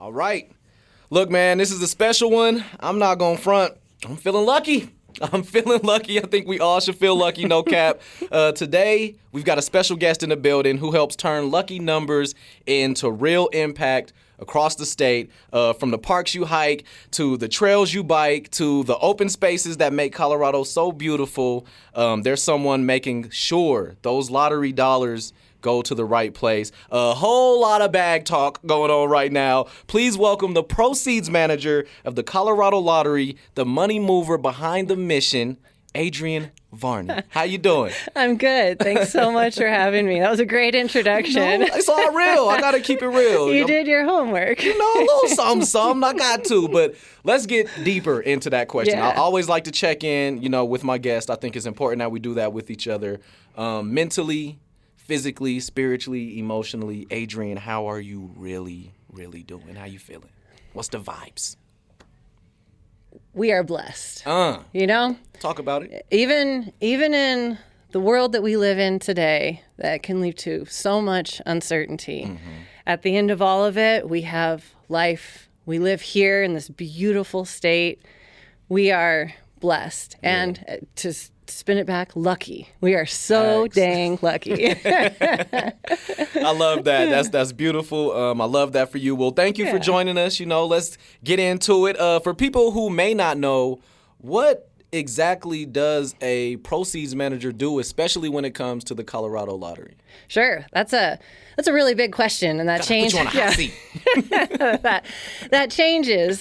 All right. Look, man, this is a special one. I'm not going to front. I'm feeling lucky. I'm feeling lucky. I think we all should feel lucky, no cap. Today, we've got a special guest in the building who helps turn lucky numbers into real impact across the state, from the parks you hike to the trails you bike to the open spaces that make Colorado so beautiful. There's someone making sure those lottery dollars go to the right place. A whole lot of bag talk going on right now. Please welcome the proceeds manager of the Colorado Lottery, the money mover behind the mission, Adrian Varney. How you doing? I'm good. Thanks so much for having me. That was a great introduction. No, it's all real. I got to keep it real. You did your homework. You know, a little something. I got to. But let's get deeper into that question. Yeah. I always like to check in, with my guest. I think it's important that we do that with each other. Mentally, physically, spiritually, emotionally. Adrian, how are you really, really doing? How you feeling? What's the vibes? We are blessed. Talk about it. Even in the world that we live in today, that can lead to so much uncertainty. Mm-hmm. At the end of all of it, we have life. We live here in this beautiful state. We are blessed. Yeah. And to spin it back, lucky. We are so dang lucky. I love that. That's beautiful. I love that for you. Well, thank you for joining us. Let's get into it. For people who may not know, what exactly does a proceeds manager do, especially when it comes to the Colorado Lottery? Sure. That's a really big question, and that changes. that changes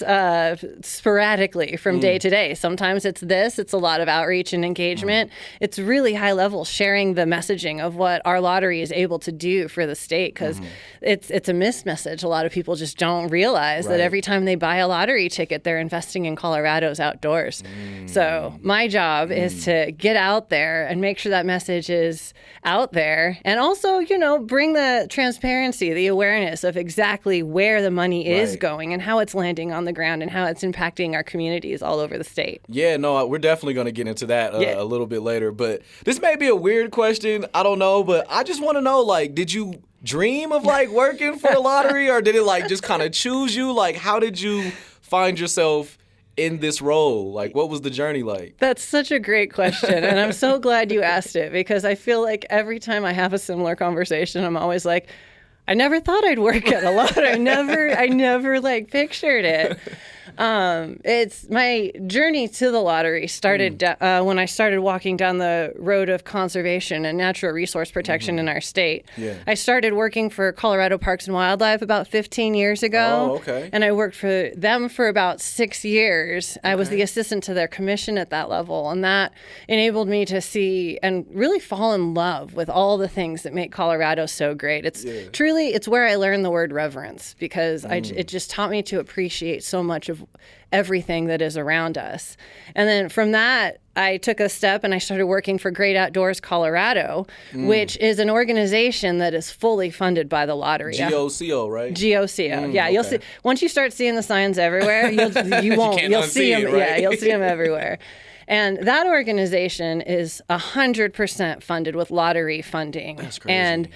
sporadically from day to day. Sometimes it's a lot of outreach and engagement. It's really high level, sharing the messaging of what our lottery is able to do for the state, because it's a missed message. A lot of people just don't realize that every time they buy a lottery ticket, they're investing in Colorado's outdoors. So my job is to get out there and make sure that message is out there, and also, bring the transparency, the awareness of exactly where the money is going and how it's landing on the ground and how it's impacting our communities all over the state. Yeah, no, we're definitely going to get into that a little bit later. But this may be a weird question. I don't know. But I just want to know, did you dream of, working for the lottery, or did it, just kind of choose you? How did you find yourself in this role? What was the journey like? That's such a great question, and I'm so glad you asked it, because I feel like every time I have a similar conversation, I'm always like, I never thought I'd work at a lottery. I never pictured it. It's my journey to the lottery started when I started walking down the road of conservation and natural resource protection in our state. Yeah. I started working for Colorado Parks and Wildlife about 15 years ago. Oh, okay. And I worked for them for about 6 years. I was the assistant to their commission at that level, and that enabled me to see and really fall in love with all the things that make Colorado so great. It's where I learned the word reverence, because it just taught me to appreciate so much of everything that is around us. And then from that, I took a step and I started working for Great Outdoors Colorado, which is an organization that is fully funded by the lottery. GOCO, right? GOCO. Yeah, you'll see. Once you start seeing the signs everywhere, you'll see them. It, right? Yeah, you'll see them everywhere. And that organization is 100% funded with lottery funding. That's crazy. And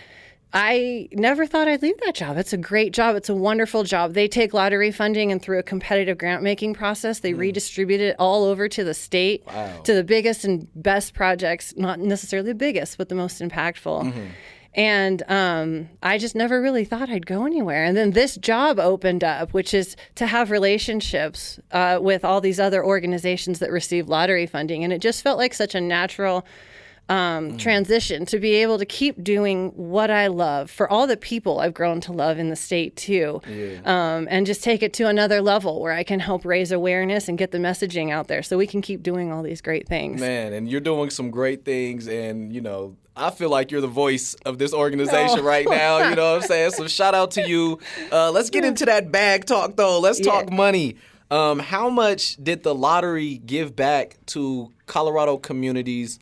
I never thought I'd leave that job. It's a great job. It's a wonderful job. They take lottery funding, and through a competitive grant-making process, they redistribute it all over to the state, to the biggest and best projects, not necessarily the biggest, but the most impactful. And I just never really thought I'd go anywhere. And then this job opened up, which is to have relationships with all these other organizations that receive lottery funding. And it just felt like such a natural transition to be able to keep doing what I love for all the people I've grown to love in the state too. And just take it to another level where I can help raise awareness and get the messaging out there so we can keep doing all these great things. Man, and you're doing some great things, and I feel like you're the voice of this organization right now. You know what I'm saying? So shout out to you. Let's get into that bag talk though. Let's talk money. How much did the lottery give back to Colorado communities?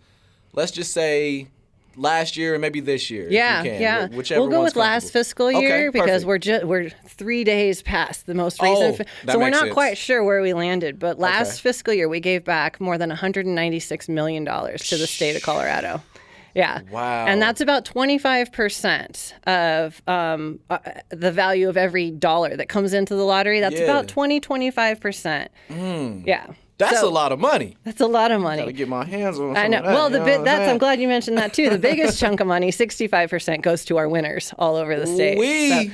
Let's just say last year and maybe this year. Yeah, if you can. yeah. Whichever we'll go one's with last fiscal year because we're 3 days past the most recent. So we're not quite sure where we landed. But last fiscal year, we gave back more than $196 million to the state of Colorado. Yeah. Wow. And that's about 25% of the value of every dollar that comes into the lottery. That's about 25%. Yeah. That's a lot of money. That's a lot of money. Gotta get my hands on some I know. of that. Well, I'm glad you mentioned that too. The biggest chunk of money, 65%, goes to our winners all over the state.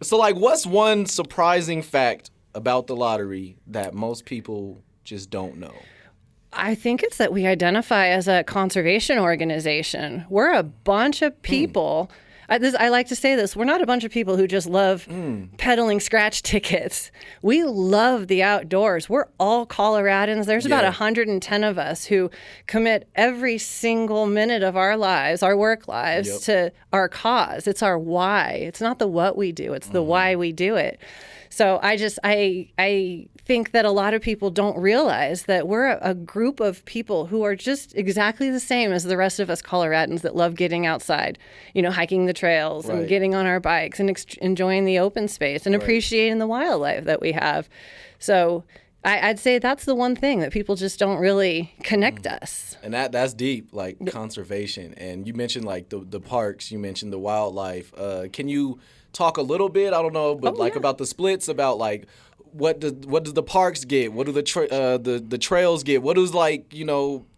So like, what's one surprising fact about the lottery that most people just don't know? I think it's that we identify as a conservation organization. We're a bunch of people. I like to say this. We're not a bunch of people who just love peddling scratch tickets. We love the outdoors. We're all Coloradans. There's about 110 of us who commit every single minute of our lives, our work lives, to our cause. It's our why. It's not the what we do. It's the why we do it. So I think that a lot of people don't realize that we're a group of people who are just exactly the same as the rest of us Coloradans that love getting outside, hiking the trails and getting on our bikes and enjoying the open space and appreciating the wildlife that we have. So I'd say that's the one thing that people just don't really connect us. And that's deep, like conservation. And you mentioned like the parks, you mentioned the wildlife. Can you talk a little bit, I don't know, but about the splits, about like what does the parks get? What do the trails get? What does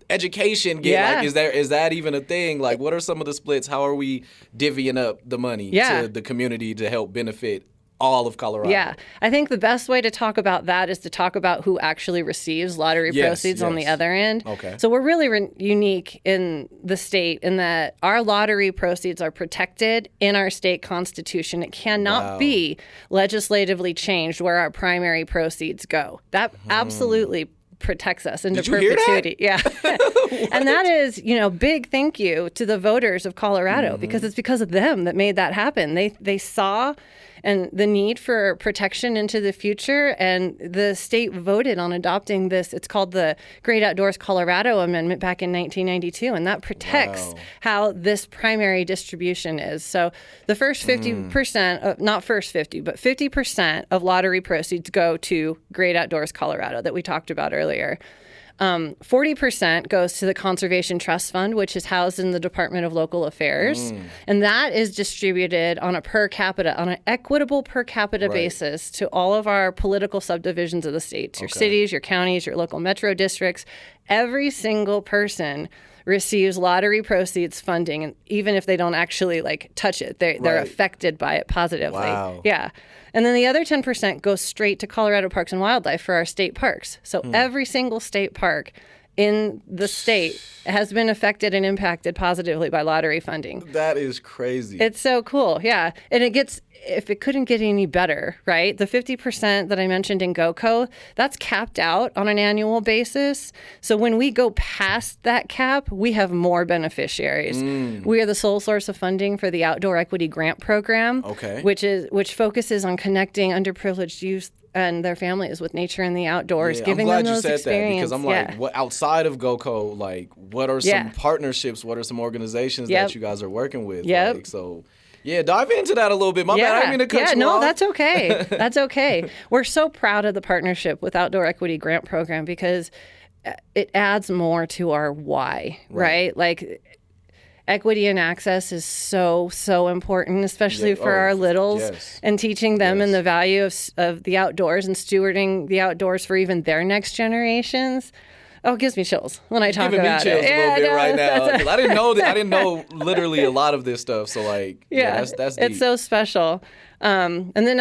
education get? Yeah. Like, is that even a thing? Like, what are some of the splits? How are we divvying up the money to the community to help benefit all of Colorado? Yeah, I think the best way to talk about that is to talk about who actually receives lottery proceeds on the other end. Okay. So we're really unique in the state in that our lottery proceeds are protected in our state constitution. It cannot be legislatively changed where our primary proceeds go. That absolutely protects us into perpetuity. Yeah. And that is, big thank you to the voters of Colorado, because it's because of them that made that happen. They saw and the need for protection into the future, and the state voted on adopting this. It's called the Great Outdoors Colorado Amendment back in 1992, and that protects how this primary distribution is. So the first 50%, not first 50, but 50% of lottery proceeds go to Great Outdoors Colorado that we talked about earlier. 40% goes to the Conservation Trust Fund, which is housed in the Department of Local Affairs. And that is distributed on an equitable per capita basis to all of our political subdivisions of the state, your cities, your counties, your local metro districts. Every single person receives lottery proceeds funding, and even if they don't actually touch it, they're affected by it positively. Wow. Yeah. And then the other 10% goes straight to Colorado Parks and Wildlife for our state parks. So every single state park in the state has been affected and impacted positively by lottery funding. That is crazy. It's so cool, yeah. And if it couldn't get any better, right? The 50% that I mentioned in GoCo, that's capped out on an annual basis. So when we go past that cap, we have more beneficiaries. We are the sole source of funding for the Outdoor Equity Grant Program, which focuses on connecting underprivileged youth and their families with nature and the outdoors, giving them those experiences. I'm glad you said that, because I'm like, what outside of GoCo, what are some partnerships? What are some organizations that you guys are working with? Dive into that a little bit. My bad, I didn't mean to cut you off. That's okay. That's okay. We're so proud of the partnership with Outdoor Equity Grant Program because it adds more to our why, right? Equity and access is so, so important, especially for our littles, and teaching them in the value of the outdoors and stewarding the outdoors for even their next generations. Oh, it gives me chills when I talk about it. Giving me chills a little bit right now. 'Cause I didn't know that. I didn't know literally a lot of this stuff. So that's deep. It's so special. And then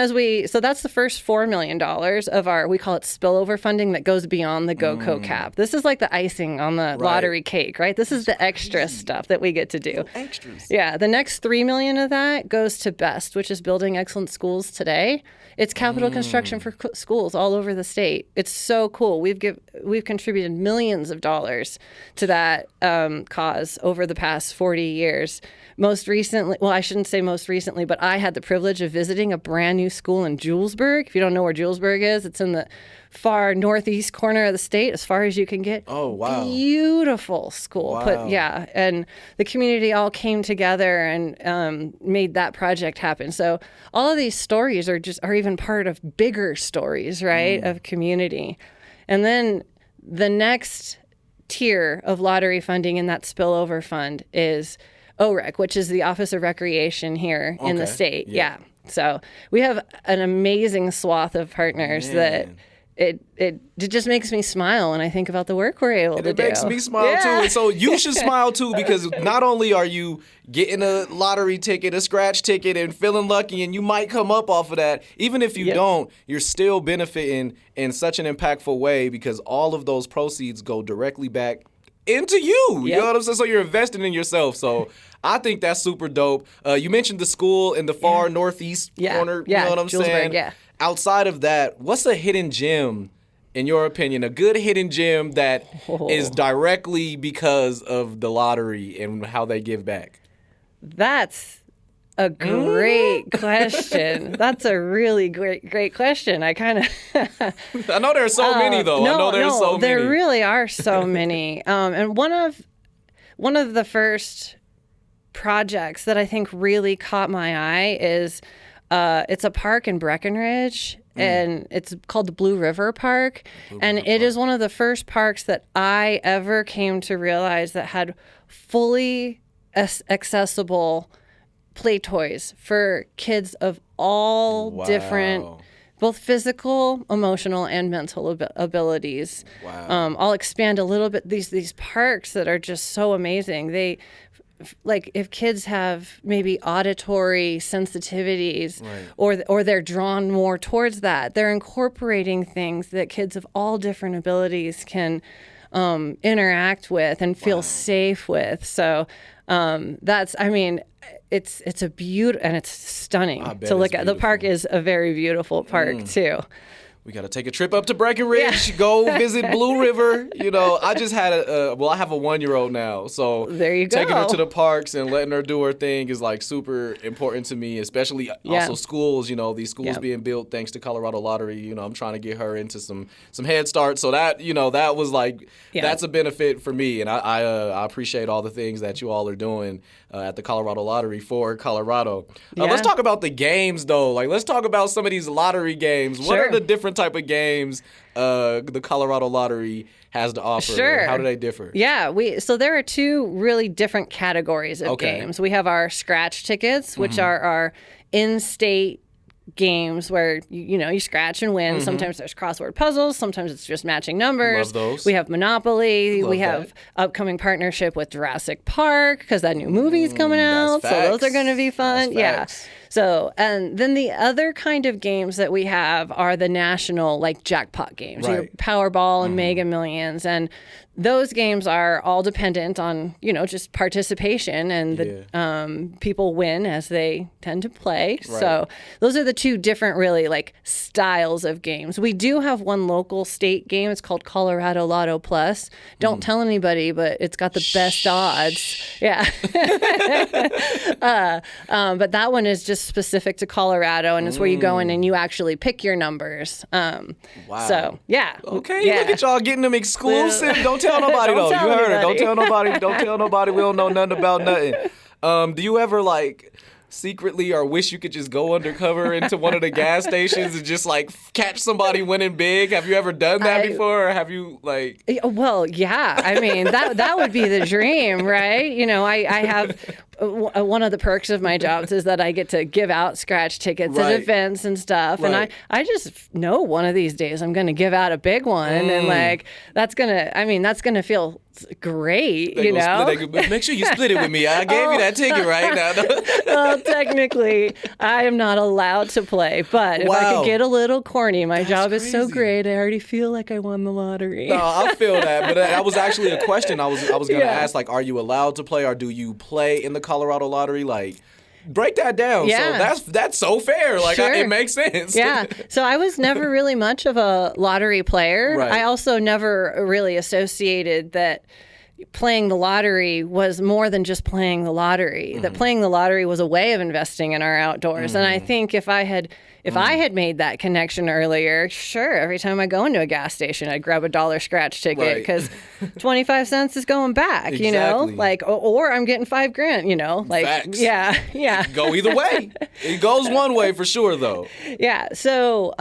so that's the first $4 million of we call it spillover funding that goes beyond the GoCo cap. This is like the icing on the lottery cake, right? This is the extra stuff that we get to do. Extras. Yeah. The next $3 million of that goes to BEST, which is Building Excellent Schools Today. It's capital construction for schools all over the state. It's so cool. We've contributed millions of dollars to that cause over the past 40 years. Most recently, well, I shouldn't say most recently, but I had the privilege of visiting a brand new school in Julesburg. If you don't know where Julesburg is, it's in the far northeast corner of the state, as far as you can get. Oh, wow. Beautiful school. Wow. And the community all came together and made that project happen. So all of these stories are even part of bigger stories, right, of community. And then the next tier of lottery funding in that spillover fund is OREC, which is the Office of Recreation here in the state. Yeah. So we have an amazing swath of partners that it just makes me smile when I think about the work we're able to do. It makes me smile too. And so you should smile too, because not only are you getting a lottery ticket, a scratch ticket, and feeling lucky, and you might come up off of that. Even if you don't, you're still benefiting in such an impactful way, because all of those proceeds go directly back into you. You know what I'm saying? So you're investing in yourself. So I think that's super dope. You mentioned the school in the far northeast corner. You know what I'm saying? Yeah. Outside of that, what's a hidden gem, in your opinion, a good hidden gem that is directly because of the lottery and how they give back? That's a great question. That's a really great question. I kind of I know there are so many though. I know there's so many. There really are so many. And one of the first projects that I think really caught my eye is it's a park in Breckenridge, and it's called the Blue River Park. It is one of the first parks that I ever came to realize that had fully accessible play toys for kids of all different, both physical, emotional, and mental abilities. I'll expand a little bit. These parks that are just so amazing. They, like, if kids have maybe auditory sensitivities, or they're drawn more towards that, they're incorporating things that kids of all different abilities can interact with and feel safe with. So that's, I mean, it's a beautiful, and it's stunning to look at. The park is a very beautiful park too. We got to take a trip up to Breckenridge, go visit Blue River. You know, I just had I have a 1-year-old now. So there you go. Taking her to the parks and letting her do her thing is like super important to me, especially also schools, you know, these schools being built thanks to Colorado Lottery. You know, I'm trying to get her into some Head Start. So that, you know, that was like, that's a benefit for me. And I appreciate all the things that you all are doing at the Colorado Lottery for Colorado. Let's talk about the games though. Like, let's talk about some of these lottery games. What are the different type of games the Colorado Lottery has to offer? Sure. How do they differ? Yeah, so there are two really different categories of games. We have our scratch tickets, which are our in-state games where you scratch and win. Sometimes there's crossword puzzles, sometimes it's just matching numbers. Love those. We have Monopoly. We have that. Upcoming partnership with Jurassic Park because that new movie's coming out. So those are going to be fun. So, and then the other kind of games that we have are the national, like, jackpot games, your Powerball and Mega Millions. And those games are all dependent on, just participation, and the people win as they tend to play. So those are the two different, really, like, styles of games. We do have one local state game. It's called Colorado Lotto Plus. Don't tell anybody, but it's got the best odds. Yeah. But that one is just specific to Colorado, and it's where you go in and you actually pick your numbers. So, yeah. Okay, look at y'all getting them exclusive. Don't tell nobody, though. You heard her. Don't tell nobody. Don't tell nobody. We don't know nothing about nothing. Do you ever, like, secretly or wish you could just go undercover into one of the gas stations and just, like, catch somebody winning big? Have you ever done that before? Or have you, like... Well, yeah. I mean, that would be the dream, right? I have... One of the perks of my jobs is that I get to give out scratch tickets at events and stuff. And I just know one of these days I'm going to give out a big one. And, like, that's going to feel great, Make sure you split it with me. I gave you that ticket right now. Well, technically, I am not allowed to play. But if I could get a little corny, my job is so great, I already feel like I won the lottery. No, I feel that. But that was actually a question I was going to ask. Like, are you allowed to play, or do you play in the Colorado Lottery? Like, break that down. So that's so fair. Like, it makes sense. Yeah. So I was never really much of a lottery player. I also never really associated that playing the lottery was more than just playing the lottery. That playing the lottery was a way of investing in our outdoors. And I think if I had made that connection earlier, sure, every time I go into a gas station, I'd grab a $1 scratch ticket because 25 cents is going back, like, or I'm getting $5,000, like, facts. Yeah. Go either way. It goes one way for sure, though. Yeah. So,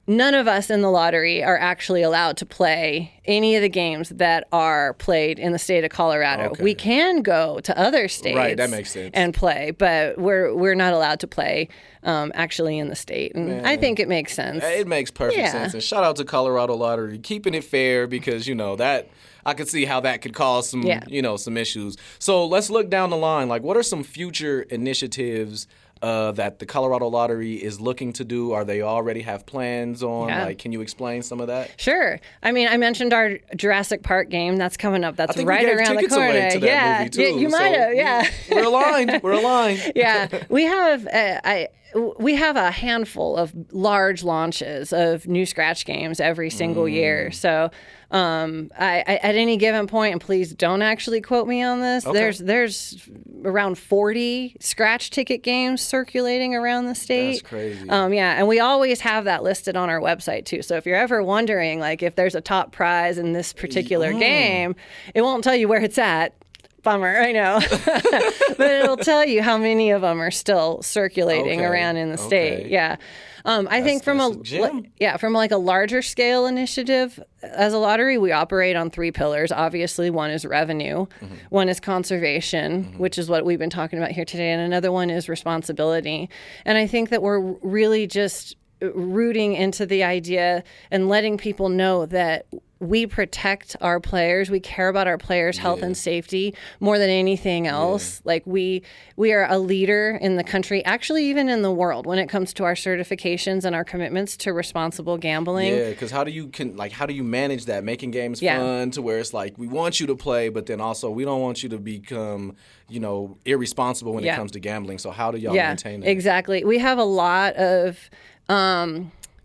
none of us in the lottery are actually allowed to play any of the games that are played in the state of Colorado. Okay. We can go to other states, Right, that makes sense, and play, but we're not allowed to play actually in the state. And Man. I think it makes sense. It makes perfect sense. And shout out to Colorado Lottery, keeping it fair, because that I could see how that could cause some some issues. So let's look down the line. Like, what are some future initiatives that the Colorado Lottery is looking to do? Are they already have plans on? Yeah. Like, can you explain some of that? Sure. I mean, I mentioned our Jurassic Park game that's coming up. That's right around the corner. Away to that movie too, you might have. Yeah, we're aligned. We're aligned. Yeah, we have. We have a handful of large launches of new scratch games every single year. So at any given point, and please don't actually quote me on this, okay. there's around 40 scratch ticket games circulating around the state. That's crazy. Yeah, and we always have that listed on our website too. So if you're ever wondering, like, if there's a top prize in this particular game, it won't tell you where it's at. Bummer, I know. But it'll tell you how many of them are still circulating around in the state. Yeah. I think from a larger scale initiative as a lottery, we operate on 3 pillars. Obviously, one is revenue, one is conservation, which is what we've been talking about here today, and another one is responsibility. And I think that we're really just rooting into the idea and letting people know that we protect our players. We care about our players' health and safety more than anything else. Like, we are a leader in the country, actually even in the world, when it comes to our certifications and our commitments to responsible gambling. Yeah, because how do you manage that? Making games fun to where it's like, we want you to play, but then also we don't want you to become, irresponsible when it comes to gambling. So how do y'all maintain that? Exactly. We have a lot of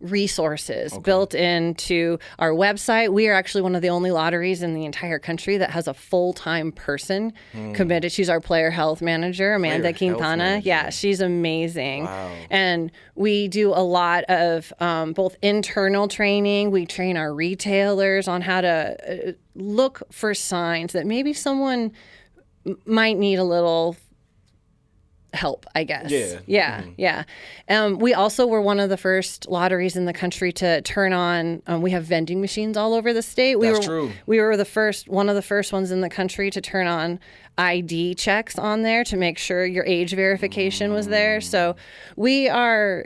resources built into our website. We are actually one of the only lotteries in the entire country that has a full-time person committed. She's our player health manager, Amanda Quintana. Yeah, she's amazing. Wow. And we do a lot of both internal training. We train our retailers on how to look for signs that maybe someone might need a little help, I guess. Yeah. We also were one of the first lotteries in the country to turn on. We have vending machines all over the state. That's true. We were one of the first ones in the country to turn on ID checks on there to make sure your age verification was there. So we are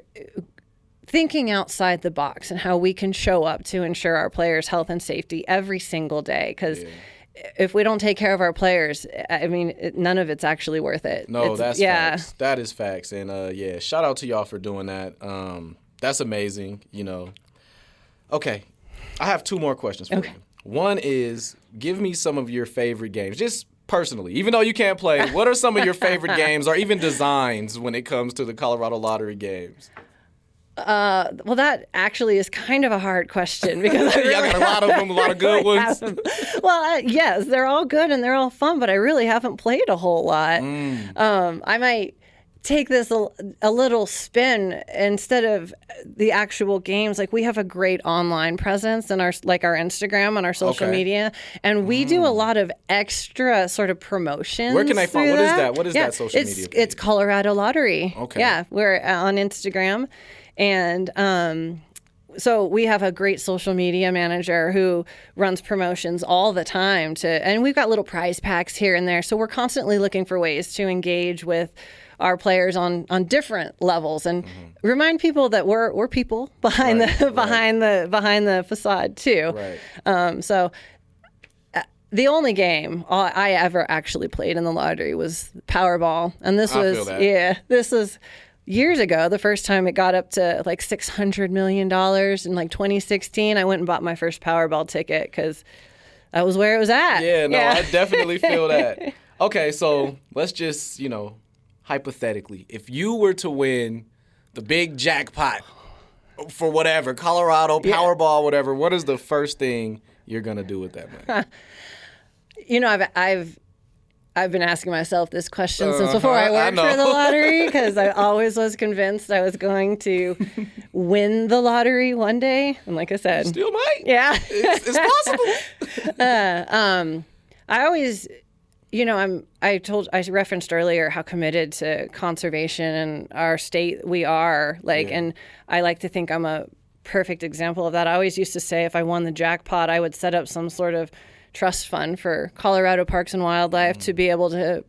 thinking outside the box and how we can show up to ensure our players' health and safety every single day. Because if we don't take care of our players, I mean, none of it's actually worth it. No, that's facts. That is facts. And shout out to y'all for doing that. That's amazing, Okay, I have 2 more questions for you. One is, give me some of your favorite games, just personally. Even though you can't play, what are some of your favorite games or even designs when it comes to the Colorado Lottery games? Well, that actually is kind of a hard question because y'all got a lot of them, a lot of good ones. Well, yes, they're all good and they're all fun, but I really haven't played a whole lot. I might take this a little spin instead of the actual games. Like, we have a great online presence in our Instagram and our social media, and we do a lot of extra sort of promotions. Where can I find? What is that? What is that social media page? It's Colorado Lottery. Okay. Yeah, we're on Instagram. And so we have a great social media manager who runs promotions all the time and we've got little prize packs here and there. So we're constantly looking for ways to engage with our players on different levels and remind people that we're people behind the facade too. Right. So the only game I ever actually played in the lottery was Powerball, and this was years ago, the first time it got up to like $600 million in like 2016, I went and bought my first Powerball ticket because that was where it was at. I definitely feel that. Okay, so let's just, hypothetically, if you were to win the big jackpot for whatever, Colorado, Powerball, whatever, what is the first thing you're going to do with that money? I've been asking myself this question since before I worked for the lottery, because I always was convinced I was going to win the lottery one day. And like I said, still might. Yeah, it's possible. I always, I referenced earlier how committed to conservation in our state we are. And I like to think I'm a perfect example of that. I always used to say if I won the jackpot, I would set up some sort of trust fund for Colorado Parks and Wildlife to be able to,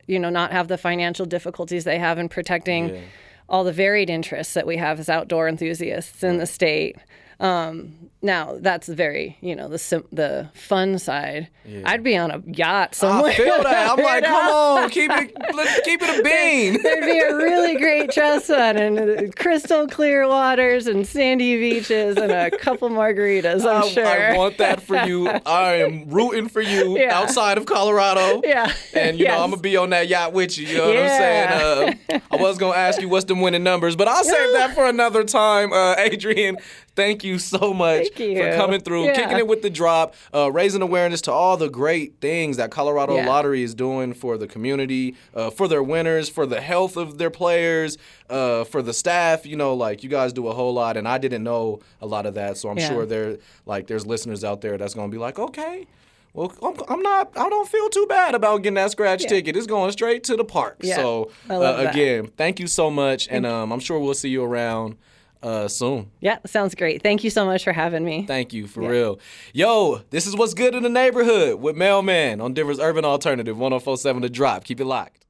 not have the financial difficulties they have in protecting all the varied interests that we have as outdoor enthusiasts in the state. Now that's very, the fun side. Yeah. I'd be on a yacht somewhere. I feel that. I'm like, come on, keep it a bean. There'd be a really great trust fund and crystal clear waters and sandy beaches and a couple margaritas, I'm sure. I want that for you. I am rooting for you outside of Colorado. Yeah. And, I'm going to be on that yacht with you. You know what I'm saying? I was going to ask you what's the winning numbers, but I'll save that for another time. Adrian, thank you so much for coming through, kicking it with the drop, raising awareness to all the great things that Colorado Lottery is doing for the community, for their winners, for the health of their players, for the staff. You guys do a whole lot, and I didn't know a lot of that, so I'm sure there's listeners out there that's going to be like, okay, well, I don't feel too bad about getting that scratch ticket. It's going straight to the park. Yeah. So, again, thank you so much, and I'm sure we'll see you around soon. Yeah, sounds great. Thank you so much for having me. Thank you, for real. Yo, this is What's Good in the Neighborhood with Maleman on Denver's Urban Alternative, 104.7 The Drop. Keep it locked.